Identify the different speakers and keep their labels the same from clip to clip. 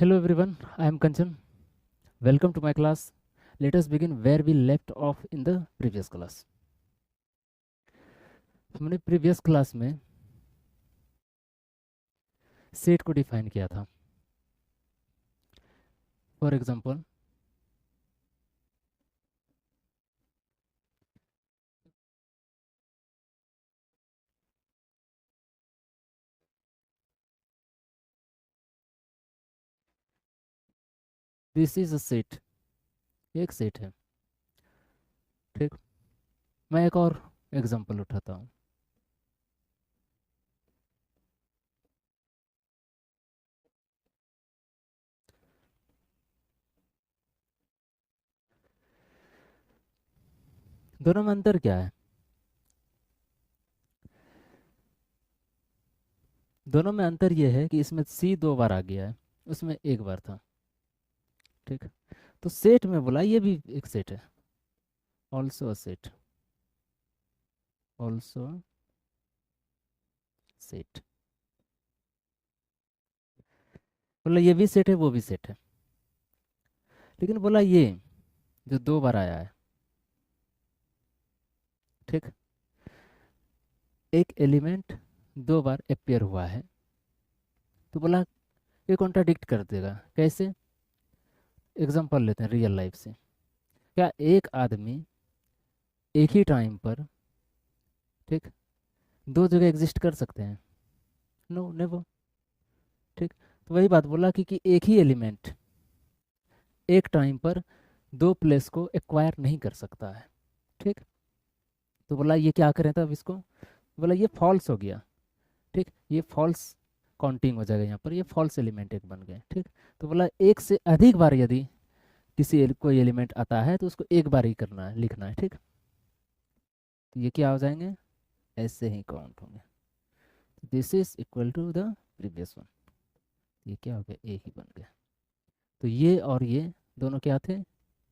Speaker 1: Hello everyone, I am Kanchan. Welcome to my class. Let us begin where we left off in the previous class. हमने previous class में set को define किया था. For example, this is a set. एक set है. ठीक. मैं एक और एग्जांपल उठाता हूँ. दोनों में अंतर क्या है? दोनों में अंतर यह है कि इसमें सी 2 बार आ गया है, उसमें एक बार था. ठीक. तो सेट में बोला ये भी एक सेट है. Also a set. Also set. बोला ये भी सेट है, वो भी सेट है. लेकिन बोला ये जो 2 बार आया है, ठीक, एक एलिमेंट 2 बार अपेयर हुआ है, तो बोला ये कॉन्ट्राडिक्ट कर देगा. कैसे? एग्जांपल लेते हैं रियल लाइफ से. क्या एक आदमी एक ही टाइम पर, ठीक, 2 जगह एग्जिस्ट कर सकते हैं? No, never. ठीक. तो वही बात बोला कि एक ही एलिमेंट एक टाइम पर 2 प्लेस को एक्वायर नहीं कर सकता है. ठीक. तो बोला ये क्या करें तब इसको? बोला ये फॉल्स हो गया. ठीक. ये फॉल्स काउंटिंग हो जाएगा, यहाँ पर ये फॉल्स एलिमेंट एक बन गए. ठीक. तो बोला एक से अधिक बार यदि कोई एलिमेंट आता है तो उसको एक बार ही करना है, लिखना है. ठीक. तो ये क्या हो जाएंगे? ऐसे ही काउंट होंगे. This is equal to the previous one. ये क्या हो गया? ए ही बन गया. तो ये और ये दोनों क्या थे?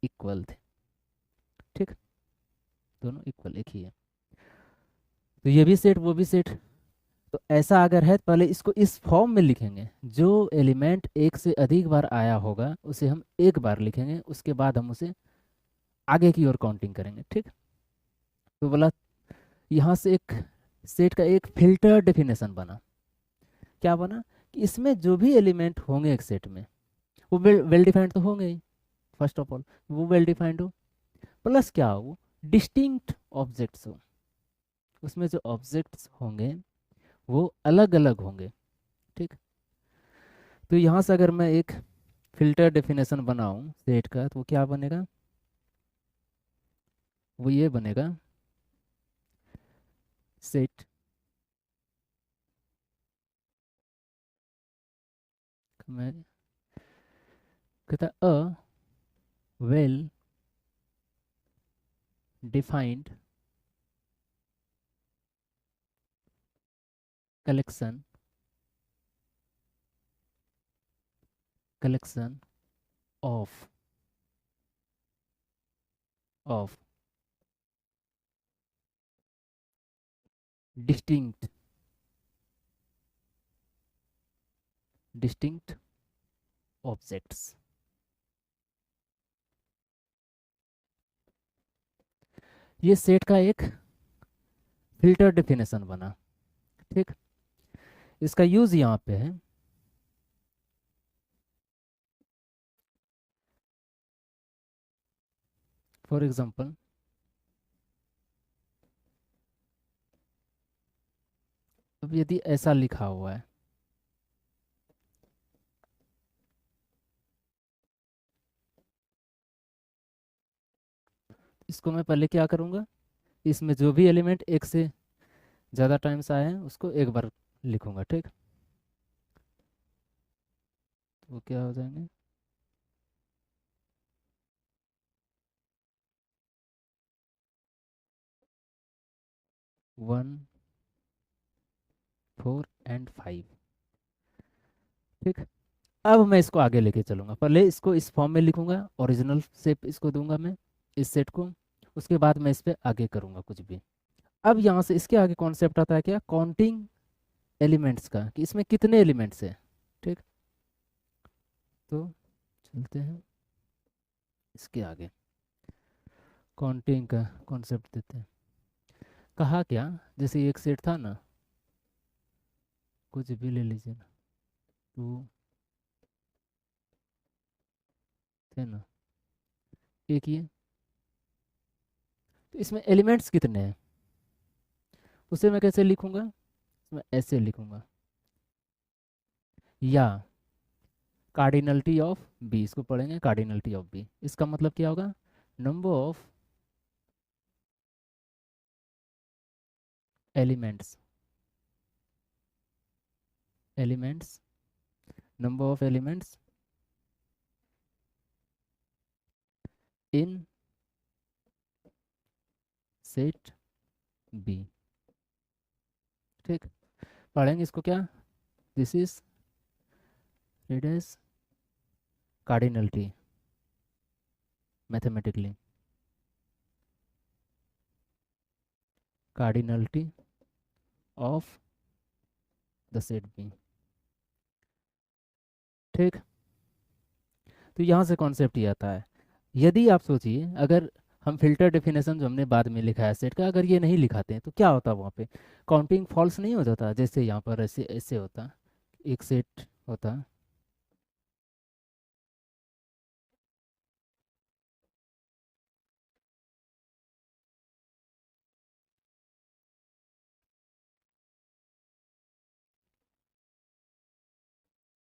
Speaker 1: इक्वल थे. ठीक. दोनों इक्वल, एक ही है. तो ये भी सेट, वो भी सेट. तो ऐसा अगर है, पहले इसको इस फॉर्म में लिखेंगे. जो एलिमेंट एक से अधिक बार आया होगा उसे हम एक बार लिखेंगे, उसके बाद हम उसे आगे की ओर काउंटिंग करेंगे. ठीक. तो बोला यहाँ से एक सेट का एक फिल्टर डेफिनेशन बना. क्या बना? कि इसमें जो भी एलिमेंट होंगे एक सेट में वो वेल डिफाइंड तो होंगे ही. फर्स्ट ऑफ ऑल वो वेल डिफाइंड हो, प्लस क्या हो, वो डिस्टिंक्ट ऑब्जेक्ट्स हो. उसमें जो ऑब्जेक्ट्स होंगे वो अलग अलग होंगे. ठीक. तो यहाँ से अगर मैं एक फिल्टर डेफिनेशन बनाऊं सेट का, तो वो क्या बनेगा? वो ये बनेगा, सेट में कहता a well defined collection of of distinct objects. ये सेट का एक फिल्टर डेफिनेशन बना. ठीक. इसका यूज यहाँ पे है. फॉर एग्जांपल, अब यदि ऐसा लिखा हुआ है, इसको मैं पहले क्या करूँगा, इसमें जो भी एलिमेंट एक से ज़्यादा टाइम्स आए हैं उसको एक बार लिखूंगा. ठीक. तो वो क्या हो जाएंगे? 1, 4 एंड 5. ठीक. अब मैं इसको आगे लेके चलूंगा. पहले इसको इस फॉर्म में लिखूंगा, ओरिजिनल शेप इसको दूंगा मैं इस सेट को. उसके बाद मैं इस पे आगे करूंगा कुछ भी. अब यहाँ से इसके आगे कॉन्सेप्ट आता है क्या? काउंटिंग एलिमेंट्स का, कि इसमें कितने एलिमेंट्स है. ठीक. तो चलते हैं इसके आगे, काउंटिंग का कॉन्सेप्ट देते हैं। कहा क्या, जैसे एक सेट था ना, कुछ भी ले लीजिए ना, टू थे ना, एक ये, तो इसमें एलिमेंट्स कितने हैं, उसे मैं कैसे लिखूंगा, मैं ऐसे लिखूंगा, या कार्डिनलिटी ऑफ बी, इसको पढ़ेंगे कार्डिनलिटी ऑफ बी, इसका मतलब क्या होगा, number of elements, elements, number of elements in set B. ठीक, पढ़ेंगे इसको क्या, this is it is cardinality mathematically, cardinality of the set B. ठीक, तो यहाँ से कॉन्सेप्ट ये आता है, यदि आप सोचिए अगर हम फिल्टर डेफिनेशन जो हमने बाद में लिखा है सेट का, अगर ये नहीं लिखाते हैं तो क्या होता वहाँ पे, काउंटिंग फॉल्स नहीं हो जाता, जैसे यहाँ पर ऐसे ऐसे होता, एक सेट होता,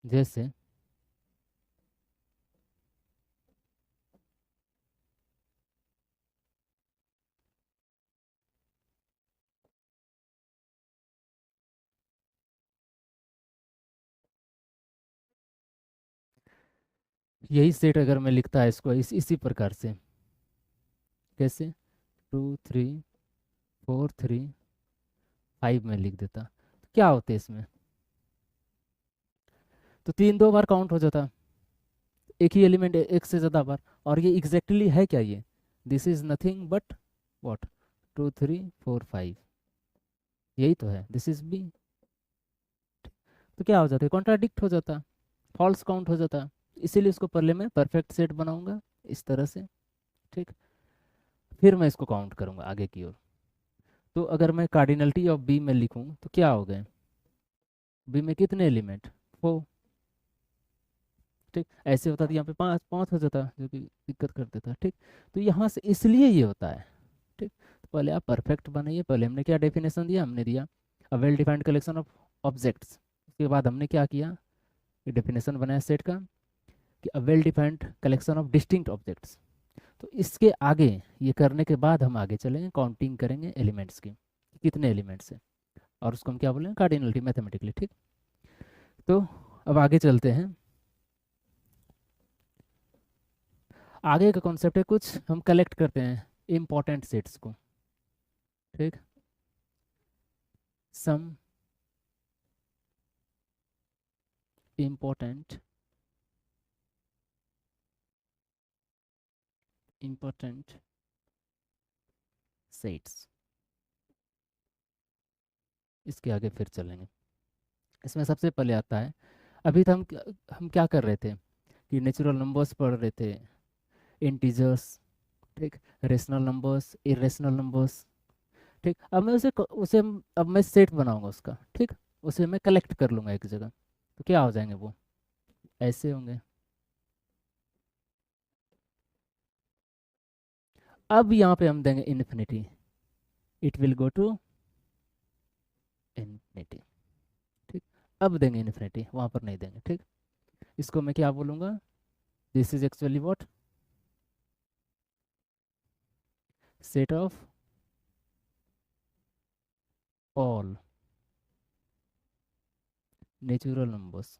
Speaker 1: जैसे यही सेट अगर मैं लिखता है इसको इसी प्रकार से, कैसे, 2 3 4 3 5 में लिख देता, तो क्या होते इसमें, तो 3 2 बार काउंट हो जाता, एक ही एलिमेंट एक से ज़्यादा बार, और ये एग्जैक्टली है क्या, ये this is nothing but what, 2 3 4 5, यही तो है, दिस इज बी। तो क्या हो जाता है, कॉन्ट्राडिक्ट हो जाता, फॉल्स काउंट हो जाता, इसीलिए इसको पहले मैं परफेक्ट सेट बनाऊंगा इस तरह से। ठीक, फिर मैं इसको काउंट करूंगा आगे की ओर, तो अगर मैं कार्डिनलिटी ऑफ बी में लिखूं तो क्या हो गए, बी में कितने एलिमेंट, 4। ठीक, ऐसे होता तो यहाँ पे 5 5 हो जाता, जो कि दिक्कत कर देता। ठीक, तो यहाँ से इसलिए ये होता है। ठीक, तो पहले आप परफेक्ट बनाइए, पहले हमने क्या डेफिनेशन दिया, हमने दिया a well defined collection of objects, उसके बाद हमने क्या किया, डेफिनेशन बनाया सेट का कि a well defined collection of distinct objects. तो इसके आगे ये करने के बाद हम आगे चलेंगे, काउंटिंग करेंगे एलिमेंट्स की, कितने एलिमेंट्स हैं, और उसको हम क्या बोलेंगे, कार्डिनलिटी मैथमेटिकली। ठीक, तो अब आगे चलते हैं, आगे का कॉन्सेप्ट है कुछ हम कलेक्ट करते हैं इम्पॉर्टेंट सेट्स को। ठीक, सम इम्पोर्टेंट इम्पोर्टेंट सेट्स, इसके आगे फिर चलेंगे। इसमें सबसे पहले आता है, अभी तो हम क्या कर रहे थे कि नेचुरल नंबर्स पढ़ रहे थे, इंटीजर्स, ठीक, रेशनल नंबर्स, इरेशनल नंबर्स। ठीक, अब मैं अब मैं सेट बनाऊंगा उसका। ठीक, उसे मैं कलेक्ट कर लूंगा एक जगह, तो क्या हो जाएंगे वो, ऐसे होंगे। अब यहाँ पे हम देंगे infinity, it will go to infinity. ठीक, अब देंगे इन्फिनिटी, वहाँ पर नहीं देंगे। ठीक, इसको मैं क्या बोलूँगा, this is actually what, set of all natural numbers.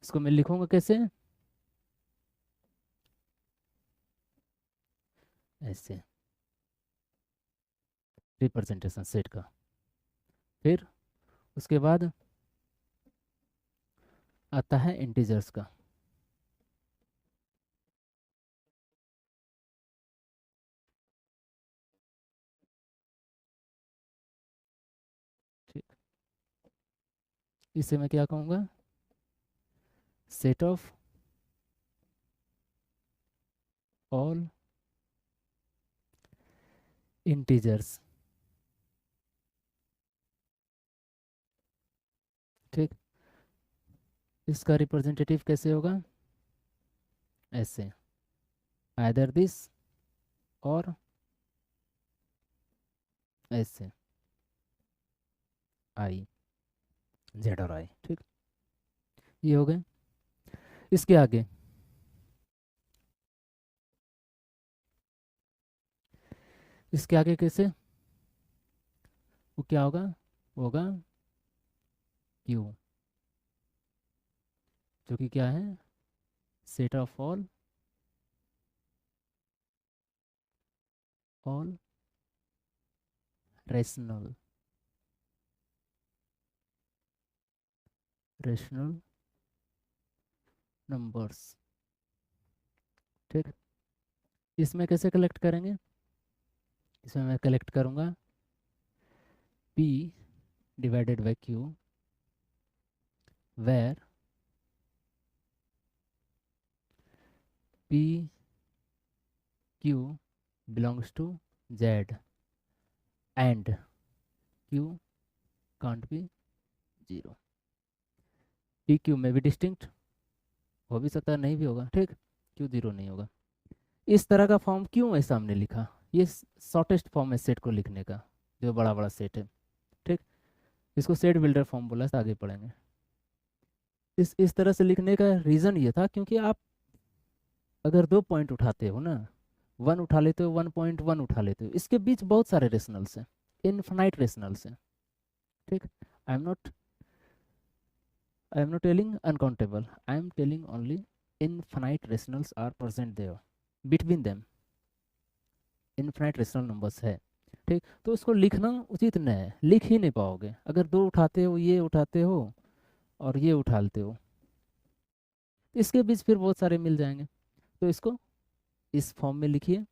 Speaker 1: इसको मैं लिखूंगा कैसे, ऐसे, रिप्रेजेंटेशन सेट का। फिर उसके बाद आता है इंटीजर्स का। ठीक, इसे मैं क्या कहूँगा, सेट ऑफ ऑल इंटीजर्स। ठीक, इसका रिप्रेजेंटेटिव कैसे होगा, ऐसे, आइदर दिस और ऐसे, आई, जेड और आई। ठीक, ये हो गए। इसके आगे, इसके आगे कैसे, वो क्या होगा, वो होगा क्यू, जो कि क्या है, set of all rational rational numbers. ठीक, इसमें कैसे कलेक्ट करेंगे, इसमें मैं कलेक्ट करूँगा p divided by q, where p q belongs to z and q can't be zero. p q में भी डिस्टिंक्ट हो भी सकता है, नहीं भी होगा। ठीक, q जीरो नहीं होगा। इस तरह का फॉर्म क्यों है सामने लिखा, ये शॉर्टेस्ट फॉर्म है सेट को लिखने का, जो बड़ा बड़ा सेट है। ठीक, इसको सेट बिल्डर फॉर्म बोला है, आगे पढ़ेंगे। इस तरह से लिखने का रीज़न ये था, क्योंकि आप अगर 2 पॉइंट उठाते हो ना, 1 उठा लेते हो, 1.1 उठा लेते हो, इसके बीच बहुत सारे रेशनल्स हैं, इनफाइनाइट रेशनल्स हैं। ठीक, I am not telling uncountable, I am telling only infinite rationals are present there, between them infinite rational numbers है। ठीक, तो उसको लिखना उचित नहीं है, लिख ही नहीं पाओगे अगर 2 उठाते हो, ये उठाते हो और ये उठाते हो, इसके बीच फिर बहुत सारे मिल जाएंगे। तो इसको इस फॉर्म में लिखिए।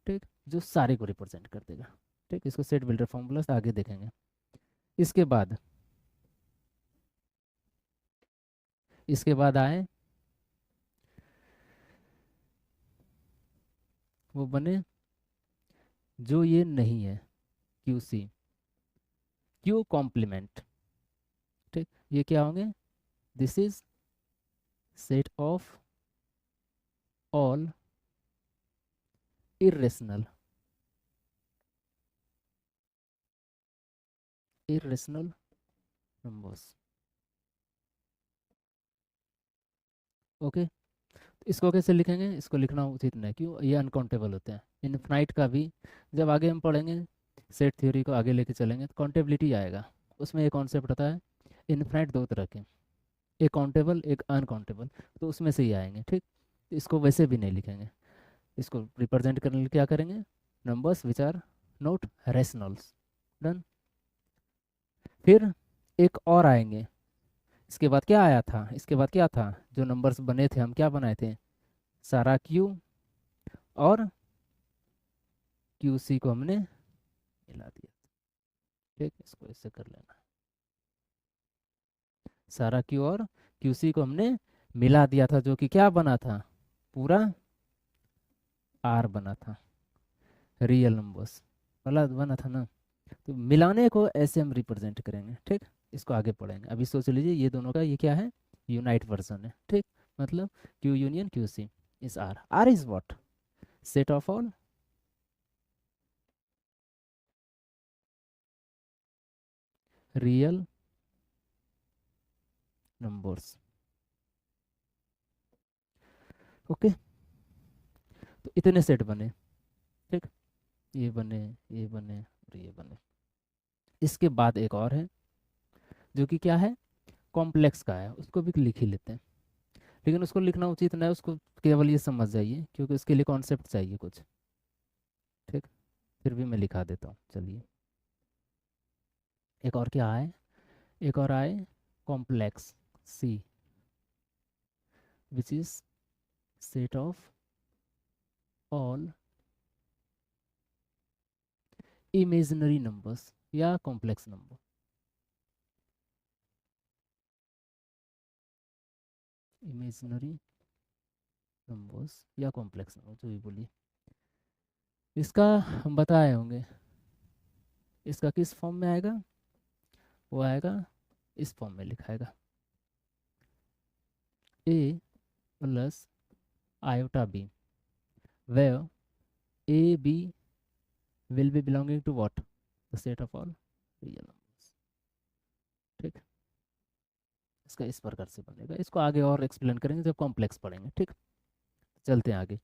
Speaker 1: ठीक, जो सारे को रिप्रेजेंट कर देगा। ठीक, इसको सेट बिल्डर फॉर्मूला से आगे देखेंगे। इसके बाद, इसके बाद आए, वो बने जो ये नहीं है, क्यू सी, क्यू कॉम्प्लीमेंट। ठीक, ये क्या होंगे, this is set of all irrational irrational numbers. Okay, इसको कैसे लिखेंगे, इसको लिखना उचित नहीं, क्यों, ये अनकाउंटेबल होते हैं। इनफाइनाइट का भी जब आगे हम पढ़ेंगे, सेट थ्योरी को आगे लेके चलेंगे, तो काउंटेबिलिटी आएगा, उसमें एक कॉन्सेप्ट आता है। इनफाइनाइट दो तरह के, एक काउंटेबल एक अनकाउंटेबल, तो उसमें से ही आएंगे। ठीक, तो इसको वैसे भी नहीं लिखेंगे, इसको रिप्रेजेंट करने के लिए क्या करेंगे, numbers which are not rationals. Done. फिर एक और आएंगे, इसके बाद क्या आया था, इसके बाद क्या था, जो नंबर्स बने थे, हम क्या बनाए थे, सारा क्यू और क्यू सी को हमने मिला दिया। ठीक, इसको ऐसे कर लेना, सारा क्यू और क्यू सी को हमने मिला दिया था, जो कि क्या बना था, पूरा आर बना था, रियल नंबर्स वाला बना था ना। तो मिलाने को ऐसे हम रिप्रेजेंट करेंगे। ठीक, इसको आगे पढ़ेंगे, अभी सोच लीजिए ये दोनों का ये क्या है, यूनाइट वर्जन है। ठीक, मतलब Q union Q C is R, R is what, set of all real numbers. Okay, तो इतने सेट बने। ठीक, ये बने, ये बने और ये बने। इसके बाद एक और है, जो कि क्या है, कॉम्प्लेक्स का है, उसको भी लिख ही लेते हैं, लेकिन उसको लिखना उचित नहीं है, उसको केवल ये समझ जाइए, क्योंकि उसके लिए कॉन्सेप्ट चाहिए कुछ। ठीक, फिर भी मैं लिखा देता हूँ, चलिए। एक और क्या आए, एक और आए, complex C, which is set of all imaginary numbers या कॉम्प्लेक्स नंबर। इमेजिनरी नंबर्स या कॉम्प्लेक्स नंबर, जो भी बोलिए। इसका हम बताए होंगे, इसका किस फॉर्म में आएगा, वो आएगा इस फॉर्म में लिखाएगा, A plus iota B, where A B will be belonging to what, the set of all real numbers. ठीक, इसका इस प्रकार से बनेगा। इसको आगे और एक्सप्लेन करेंगे जब कॉम्प्लेक्स पढ़ेंगे। ठीक, चलते हैं आगे।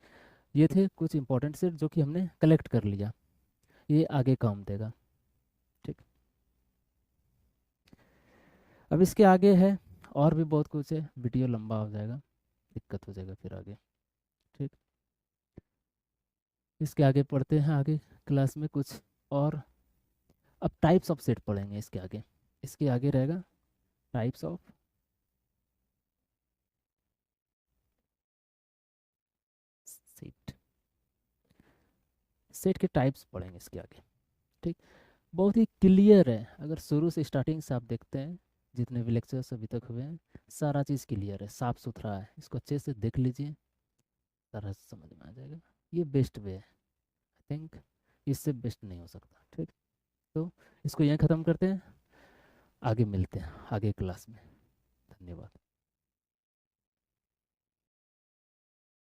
Speaker 1: ये थे कुछ इंपॉर्टेंट सेट जो कि हमने कलेक्ट कर लिया, ये आगे काम देगा। ठीक, अब इसके आगे है और भी बहुत कुछ है, वीडियो लंबा हो जाएगा, दिक्कत हो जाएगा फिर आगे। ठीक, इसके आगे पढ़ते हैं आगे क्लास में कुछ और। अब टाइप्स ऑफ सेट पढ़ेंगे इसके आगे। इसके आगे रहेगा टाइप्स ऑफ सेट, सेट के टाइप्स पढ़ेंगे इसके आगे। ठीक, बहुत ही क्लियर है, अगर शुरू से स्टार्टिंग से आप देखते हैं जितने भी लेक्चर्स अभी तक हुए हैं, सारा चीज़ क्लियर है, साफ सुथरा है। इसको अच्छे से देख लीजिए, सारा समझ में आ जाएगा। ये बेस्ट वे है, आई थिंक इससे बेस्ट नहीं हो सकता। ठीक, तो इसको यहीं ख़त्म करते हैं, आगे मिलते हैं आगे क्लास में। धन्यवाद।